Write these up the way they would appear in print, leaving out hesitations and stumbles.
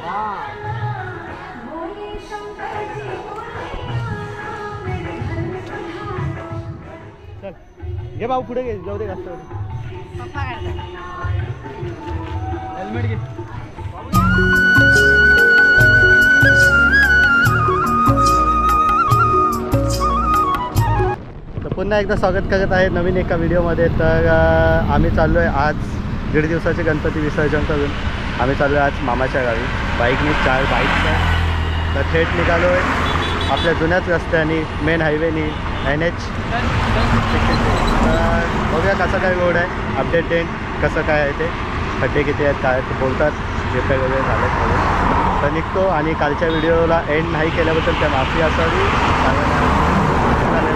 चल घे भाऊ पुढे घे जाऊ दे जास्त हेल्मेट घे पुन्हा एकदा स्वागत करत आहे नवीन एका व्हिडिओमध्ये। तर आम्ही चाललो आहे आज 1.5 दिवसाचे गणपती विसर्जन करून आम्ही चाललो आहे आज मामाच्या गावी बाईकने 4 बाईक्स आहे। तर थेट निघालो आहे आपल्या जुन्याच रस्त्याने मेन हायवेनी NH। तर बघूया कसं काय रोड आहे अपडेट देईन कसं काय आहे ते खड्डे किती आहेत काय ते बोलतात रिपेअर वगैरे झालं म्हणून तर निघतो। आणि कालच्या व्हिडिओला एंड नाही केल्याबद्दल त्या माफी असावी कारण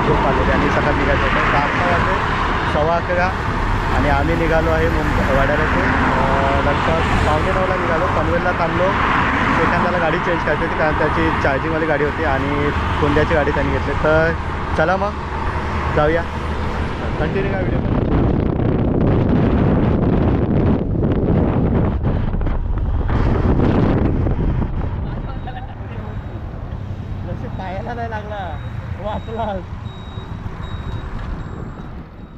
झोप आलेली आणि सकाळ निघायचं होतं। 11 वाजले 11:15 आणि आम्ही निघालो आहे वाड्यातून नंतर 9:15ला निघालो। पनवेलला थांबलो सेकंदाला गाडी चेंज करायची होती कारण त्याची चार्जिंगवाली गाडी होती आणि कोंड्याची गाडी त्यांनी घेतली। तर चला मग जाऊया कंटिन्यू का व्हिडिओ। जसे पायाला नाही लागला वाचला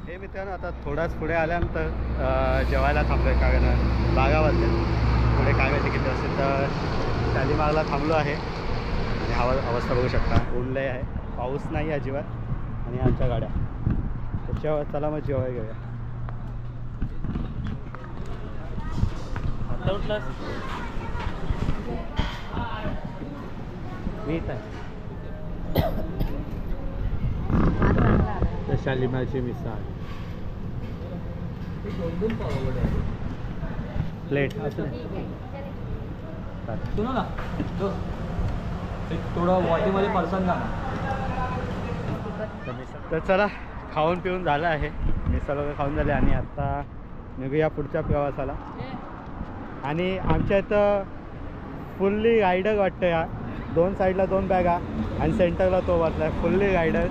हे मित्रांनो। आता थोडाच पुढे आल्यानंतर जेवायला थांबलो आहे कारण बागावाजले पुढे काय माहिती किती असेल तर शालीमारला थांबलो आहे आणि अवस्था बघू शकता ऊन लय आहे पाऊस नाही अजिबात आणि आमच्या गाड्या त्याच्यावर चला मग जेवायला घेऊया। आता उठलास मी इथं आहे शालीमारची मिसळ प्लेट असं सुनो ना थोडं वाटीमध्ये पर्सन ना। तर चला खाऊन पिऊन झालं आहे मिसळ वगैरे खाऊन झाले आणि आता निघूया पुढच्या प्रवासाला। आणि आमच्या इथं फुल्ली रायडर वाटतं या 2 साईडला 2 बॅगा आणि सेंटरला तो वाटला फुल्ली रायडर।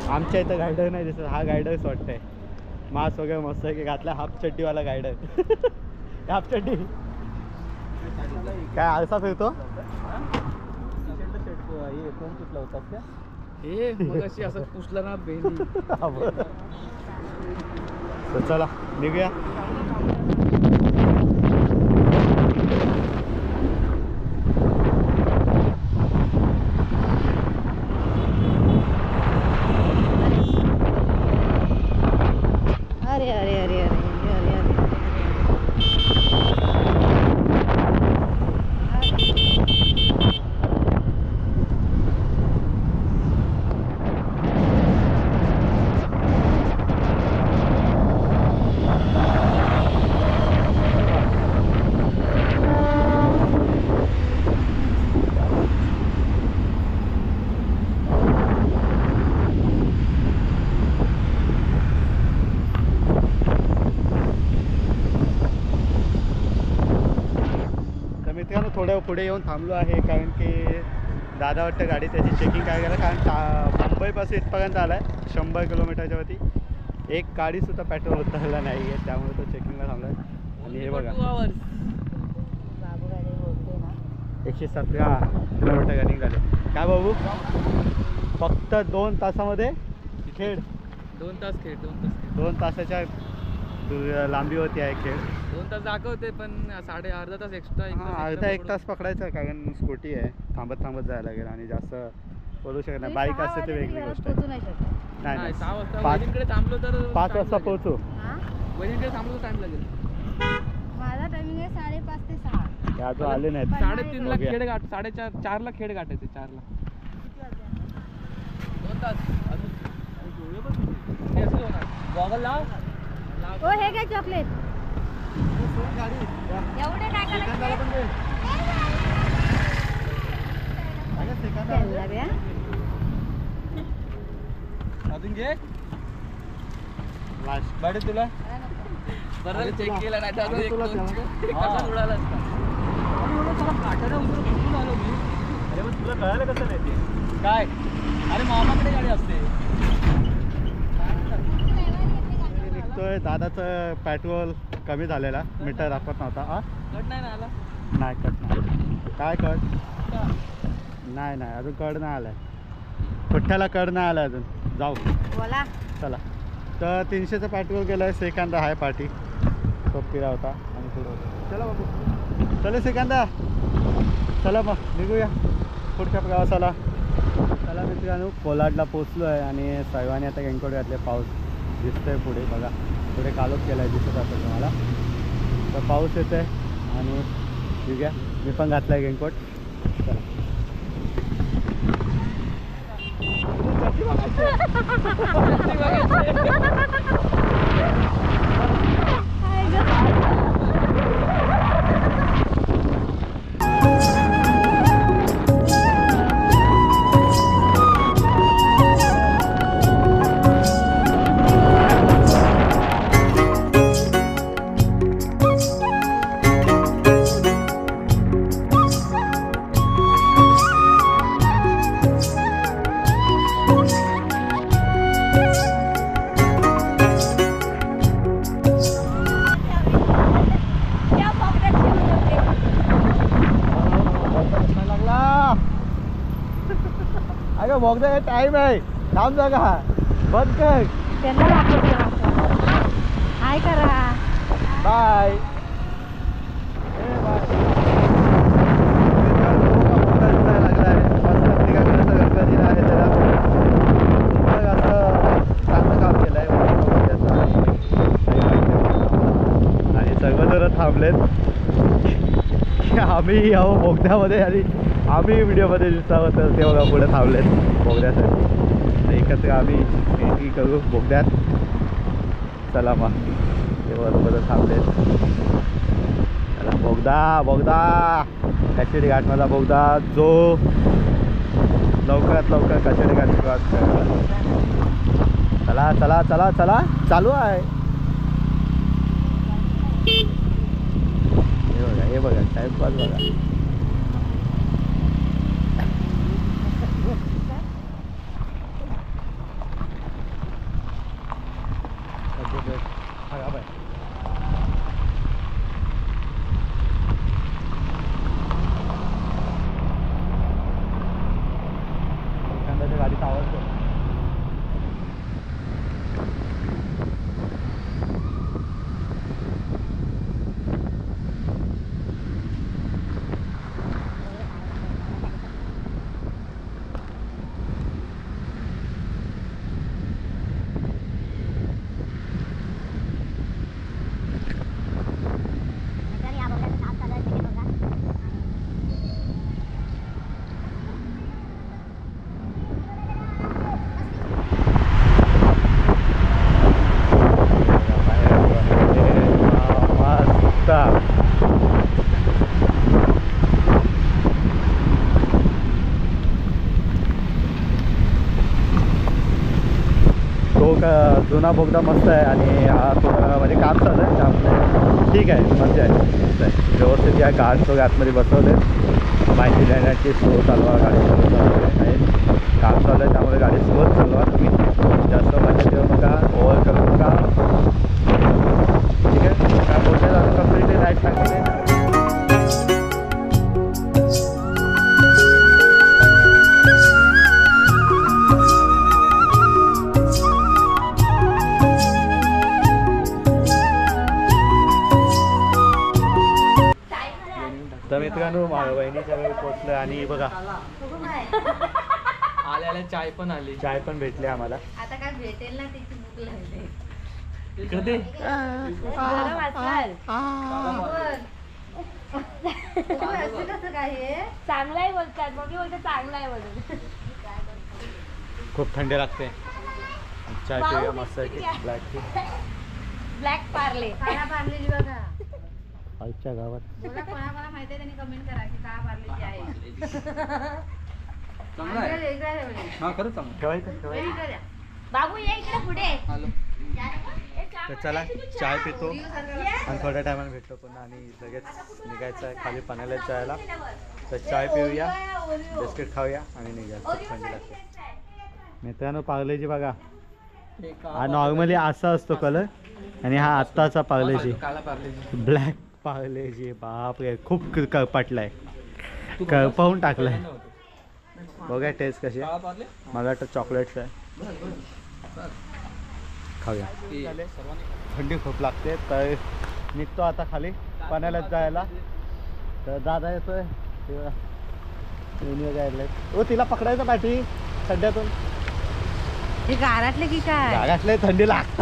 आमच्या इथं गायडर नाही दिसत हा गायडरच वाटतंय मास्क वगैरे मस्त आहे की घातला हाफ चड्डीवाला गायडर हाफ चड्डी काय आरसा फिरतो कोण कुठला होतात त्या हे मगाशी असं पुसलं ना बेली। तर चला निघूया। अरे अरे अरे अरे अरे थोडं पुढे येऊन थांबलो आहे कारण की दादा वाटतं गाडी त्याची चेकिंग काय केलं कारण मुंबईपासून इथपर्यंत आला आहे 100 किलोमीटरच्या वरती एक गाडीसुद्धा पेट्रोल उतरला नाही आहे त्यामुळे तो चेकिंगला थांबला आहे। आणि हे बघा 117 किलोमीटर रनिंग झाले काय बाबू फक्त 2 तासामध्ये खेळ 2 तास खेळ 2 तासाच्या लांबी होती आहे खेळ 2 तास दाखवते पण अर्धा तास एक्स्ट्रा अर्धा 1 तास पकडायचा कारण स्कूटी आहे थांबत थांबत जायला लागेल आणि जास्त बोलू शकत नाही बाईक असते ते वेगळी गोष्ट आहे। नाही 6 वाजता वैदिकडे थांबलो तर 5 वाजता पोहोचू वैदिकडे थांबलो तर टाइम लागेल। माझा टायमिंग आहे 5:30 ते 6 हे अजून आले नाहीत 3:30 ला खेड गाठ 4:30 ला खेड गाठायचे 4 ला 2 तास गॉगल लाव ओ हे काय चॉकलेट एवढे काय करायचं अजून घे लास्ट बरं तुला बरं चेक केला नाही तर अजून कसा उडाला असता काटाला उतरून आलो मी। अरे मग तुला कळालं कसं नाही ते काय अरे मामाकडे गाडी असते बघतोय दादाचं पेट्रोल कमी झालेला, मीटर दाखवत नव्हता. कट नाही ना आला. नाही कट नाही. काय कट? नाही नाही अजून कड नाही आलाय. पुठ्ठ्याला कड नाही आला अजून. जाऊ बोला. चला. तर 300चं पेट्रोल गेलं आहे. सेकंदा आहे पार्टी तो पिरा होता आणि पुढं होता. चला बाबू चला सेकंदा. चला मग निघूया पुढच्या प्रवासाला. चला मित्रांनो कोलाडला पोचलो आहे आणि सर्वांनी आता रेनकोट घातले. पाऊस दिसतोय पुढे बघा. पुढे कालोख केला आहे दिसत असेल तुम्हाला. तर पाऊस येतो आहे आणि ठीक आहे मी पण घातला आहे रेनकोट. चला बघ टाइम आहे. थांब जागा बंद कर. त्यांना हाय करा. बाय. लागलाय मस्त गणपतीला आहे त्याला. मग असं चांगलं काम केलं आहे आणि सर्वजण थांबलेत की आम्ही यावं बोगद्यामध्ये आणि आम्ही व्हिडिओमध्ये दिसावं. तर ते बघा पुढे थांबलेत बोगद्यासाठी. तर एकत्र आम्ही एंट्री करू बोगद्यात. चला मग ते बरोबर थांबलेत. चला बोगदा बोगदा कचेरी घाटमधला बोगदा जो लवकरात लवकर कचेरी घाट क्रॉस करा. चला चला चला चला चालू आहे. हे बघा टाइमपास बघा. गाडीचा आवाज जुना बोगदा मस्त आहे आणि हा थोडा म्हणजे काम चालू आहे त्यामुळे ठीक आहे. मजा आहे मस्त आहे व्यवस्थित. या गार्ड वगैरे आतमध्ये बसवले. माहिती देण्याची स्लो चालवा गाडी चालवत आहे. काम चालू आहे त्यामुळे गाडी स्लोच चालवा. तुम्ही जास्त मजा देऊ नका ओव्हर करू नका. ठीक आहे काय बोलते आता कम्प्लिटली राईट सांगितले. तर मित्रांनो वहिनीच्या वेळी पोचलं आणि बघा आल्याला चाय पण आली. चाय पण भेटली आम्हाला. आता काय भेटेल ना तिची भूक लागली. कधी चांगलं आहे बोलतात. मम्मी बोलते चांगलं आहे म्हणून. खूप थंडी लागते. चाय पिऊया मस्त ब्लॅक टी. ब्लॅक पार्ले. काळा पार्ले बघा. आईच्या गावात बोला कोणाला माहिती आहे त्यांनी कमेंट करा की काळा पार्ले आहे. चांगला आहे. हा खरंच चांगलं ठेवायचं. बाबू ये इकडे पुढे. तर चला चाय पितो आणि थोड्या टायमाने भेटतो पुन्हा आणि लगेच निघायचं आहे खाली पाण्याला जायला. तर चाय पिऊया बिस्किट खाऊया आणि निघायला. खूप थंडी लागते मित्रांनो. पार्लेजी बघा हा नॉर्मली असा असतो कलर आणि हा आत्ताचा पार्लेजी काला पार्लेजी. ब्लॅक पार्लेजी. बाप रे खूप करपटलाय, करपवून टाकलाय. बघा टेस्ट कशी काळा आहे. पार्ले मला वाटतं चॉकलेट्स आहे. खाऊया. थंडी खूप लागते तर निघतो आता खाली पाण्याला जायला. तर दादा येतोय ओ तिला पकडायचं पाठी खड्ड्यातून. हे गारातले की काय जागातले थंडी लागत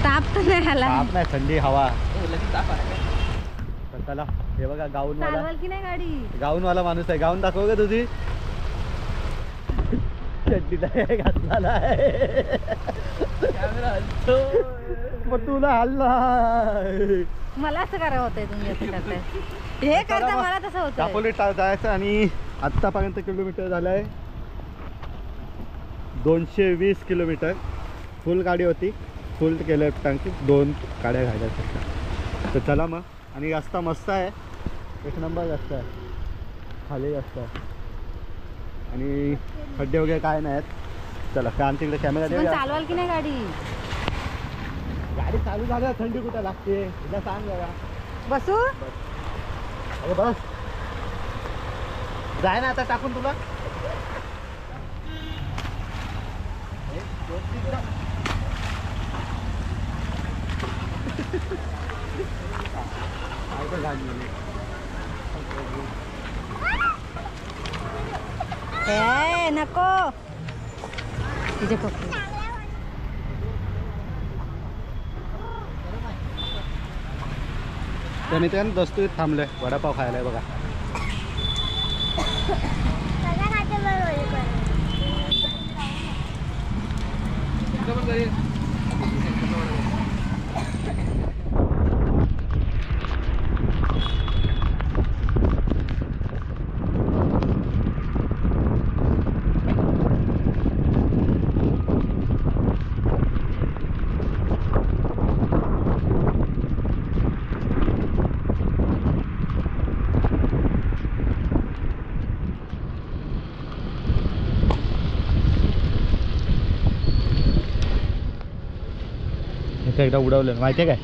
ताप तर नाही आला. ताप नाही थंडी हवा. लगेच ताप आला काय? तर चला हे बघा गाऊनवाला चालवाल की नाही गाडी. गाऊनवाला माणूस आहे. गाऊन दाखव का तुझी चड्डी नाही घातला आहे. कॅमेरा हलतो. मग तुला हल्ला मला असं करा होतंय तुम्ही असं करताय. हे करता मला तसं होतं. दापोली जायचं आणि आत्तापर्यंत किलोमीटर झालंय 220 किलोमीटर. फुल गाडी होती, फुल केलं टांकी 2 गाड्या घायला शकतात. तर चला मग. आणि रस्ता मस्त आहे, एक नंबर रस्ता आहे, खाली रस्ता आहे आणि खड्डे वगैरे काय नाहीत. चला काय आमच्या इकडे कॅमेरा पण देऊया. चालवाल की नाही गाडी. गाडी चालू झाल्या थंडी कुठं लागते तुला सांग जरा. बसू अरे बस जाय ना आता टाकून तुला. ए नको तिचे पप्पू. तर मित्रांनो दस्तूर थांबलोय वडापाव खायला बघा. इथं पण घरी. इथं एकदा उडवलं माहिती आहे काय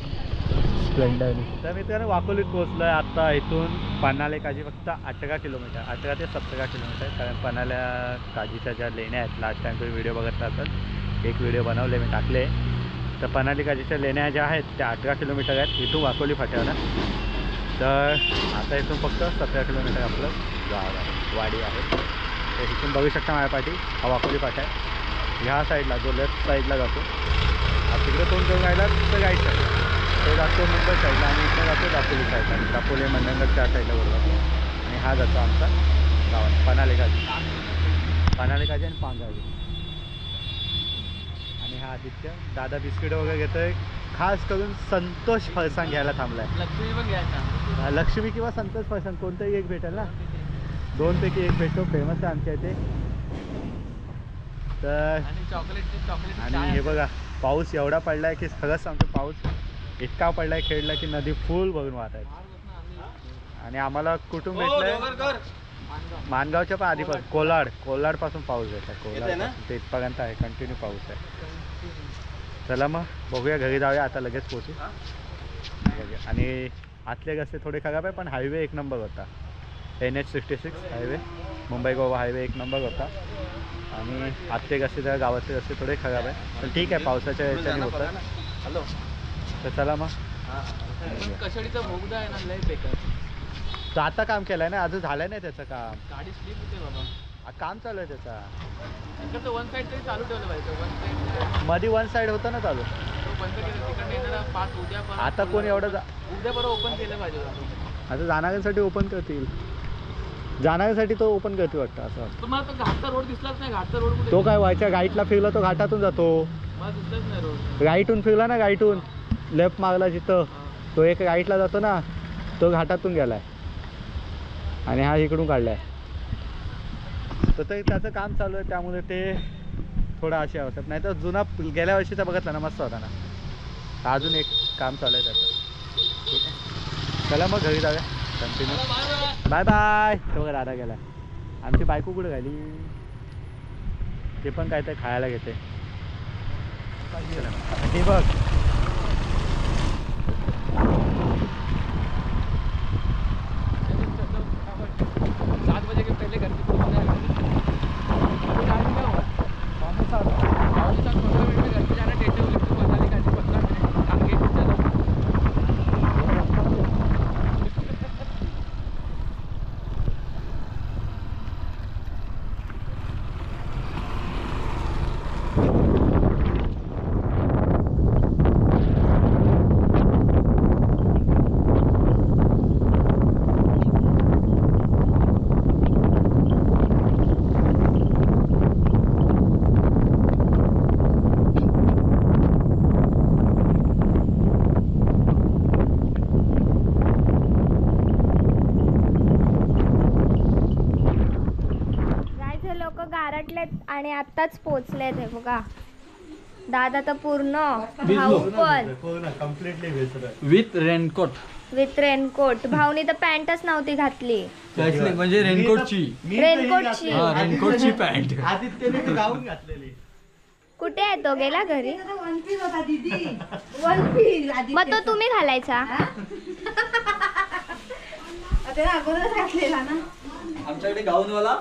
स्प्लेंडर. तर मित्रांनो वाकोलीत पोहोचलो आहे आत्ता. इथून पन्हाळे काजी फक्त 18 किलोमीटर, 18 ते 17 किलोमीटर. कारण पन्हाळ्या काजीच्या ज्या लेण्या आहेत लास्ट टाइम तुम्ही व्हिडिओ बघत राहतात, एक व्हिडिओ बनवले मी टाकले. तर पन्हाळी काजीच्या लेण्या ज्या आहेत त्या 18 किलोमीटर आहेत इथून वाकोली फाट्याला. तर आता इथून फक्त 17 किलोमीटर आपलं गाव आहे, वाडी आहे. तर इथून बघू शकता माझ्या पाठी हा वाकोली फाटा आहे. ह्या साईडला जो लेफ्ट साईडला जातो तिकडे तोंड घेऊन राहिला तर राईट साईडला तो जातो मुंबई साईडला आणि इकडे जातो दापोली साईडला. आणि दापोली मंडणगड त्या साईडला बरोबर. आणि हा जातो आमचा गावात पन्हाळे काजी, पन्हाळे काजी आणि पांगावी. आणि हा आदित्य दादा बिस्किट वगैरे घेतोय. खास करून संतोष फरसाण घ्यायला थांबला आहे. लक्ष्मी पण घ्यायचा. लक्ष्मी किंवा संतोष फरसाण कोणतंही एक भेटेल ना, दोनपैकी एक भेटतो. फेमस आहे आमच्या इथे. तर आणि चॉकलेट आणि हे बघा पाऊस एवढा पडला आहे की खरंच सांगतो पाऊस इतका पडला आहे खेळला की नदी फुल भरून वाहत आहे. आणि आम्हाला कुठून भेटलंय मानगावच्या पण आधी पण कोलाडपासून पाऊस भेटला. कोलाड ते इथपर्यंत आहे कंटिन्यू पाऊस आहे. चला मग बघूया घरी जाऊया आता लगेच पोहोचू. आणि आतले रस्ते थोडे खराब आहे पण हायवे एक नंबर होता. NH66 highway Mumbai Goa highway एक नंबर होता. आणि आजचे रस्ते जरा गावाचे रस्ते थोडे खराब आहे पण ठीक आहे पावसाच्या याच्याने होतं. हॅलो. तर चला मग. पण कशाडीचा भोगदा आहे ना लय बेकार. तो आता काम केलंय ना, अजून झालंय नाही त्याचं काम. गाडी स्लिप होते बाबा. काम चालू आहे त्याचा. इकडचं वन साईड तरी चालू ठेवलं पाहिजे. वन साईड मध्ये वन साईड होतं ना चालू, तो बंद केलं. तिकडे येणारा पाच उद्या परत. आता कोण एवढं उद्या परत ओपन केलं पाहिजे. आता जाणाऱ्यांसाठी ओपन करतील, जाणाऱ्यासाठी तो ओपन करते वाटतं असं वाटतं. तुम्हाला तो घाटचा रोड दिसलाच नाही. घाटचा रोड कुठे? तो काय व्हायच्या गाईटला फिरला तो घाटातून जातो. मला दिसलाच नाही रोड. गाईटून फिरला ना, गाईटून लेफ्ट मागला जिथं तो एक राईटला जातो ना, तो घाटातून गेलाय आणि हा इकडून काढलाय. तर ते त्याचं काम चालू आहे त्यामुळे ते थोडं अशी अवस्था. नाही तर जुना गेल्या वर्षीचा बघितला ना मस्त होता ना. अजून एक काम चालू आहे त्याचं. ठीक आहे चला मग घरी जाऊया कंटिन्यू. Bye bye. तो बघा दादा गेला. आमची बायको कुठे घाली ते पण काय ते खायला घेते. हे बघ सात बजे के पहले घर पे पहुंचना है। अभी टाइम क्या हुआ? 15 मिनट में घर पे जाना। टेटे बोले तो 15 मिनट आगे चलो। जायचे लोक गारटलेत आणि आत्ताच पोचलेत. हे बघा दादा तर पूर्ण भाऊ पण completely with raincoat. With raincoat. भाऊनी तर पॅन्टच नव्हती घातली. म्हणजे रेनकोटची. रेनकोटची. रेनकोटची पॅन्ट. आदित्यने गाऊन घातलेली. कुठे आहे तो? गेला घरी. वन पीस होता दीदी. वन पीस मग तो तुम्ही घालायचा. त्याला अगोदरच घातलेला ना. आमच्याकडे गाऊनवाला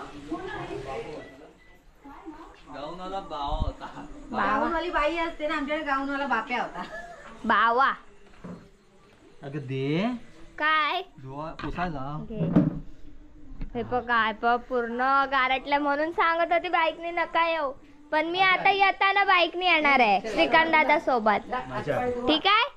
भाव होता. गाऊनवाली बाई असते ना, आमच्याकडे गाऊनवाला बाप्या होता. बावा अगं दे काय पुसायला. घे. हे बघा पूर्ण गारटल्या म्हणून सांगत होती बाईकने नका येऊ. पण मी आता येताना बाईकने येणार आहे श्रीकांत दादा सोबत. ठीक आहे.